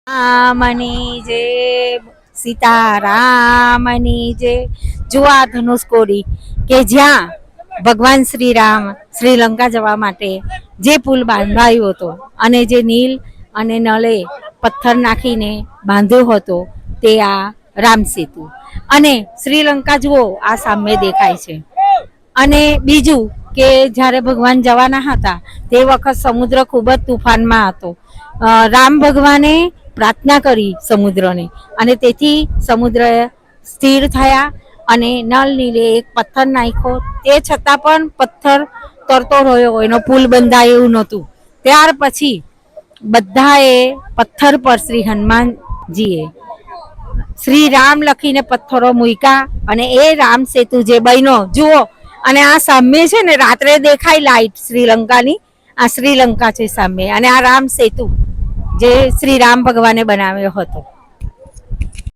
રામની જય, સીતારામની જય. જો આ ધનુષ કોડી કે જ્યાં ભગવાન શ્રી રામ શ્રીલંકા જવા માટે જે પુલ બાંધાયો હતો અને જે નીલ અને નળે પથ્થર નાખીને બાંધ્યો હતો તે આ રામ સેતુ. અને શ્રીલંકા જુઓ આ સામે દેખાય છે. અને બીજું કે જ્યારે ભગવાન જવાના હતા તે વખત સમુદ્ર ખૂબ જ તુફાનમાં હતો. રામ ભગવાને પ્રાર્થના કરી સમુદ્રને અને તેથી સમુદ્ર સ્થિર થયા અને નળ નીલે એક પથ્થર નાખ્યો, તે છતાં પણ પથ્થર તરતો રહ્યો, એનો પુલ બંધાય એવું નહોતું. ત્યાર પછી બધાએ પથ્થર પર શ્રી હનુમાનજીએ શ્રી રામ લખીને પથ્થરો મૂક્યા અને એ રામ સેતુ જે બન્યો જુઓ. અને આ સામે છે ને રાત્રે દેખાય લાઈટ શ્રીલંકાની, આ શ્રીલંકા છે સામે. અને આ રામ સેતુ જે શ્રી રામ ભગવાને બનાવ્યો હતો.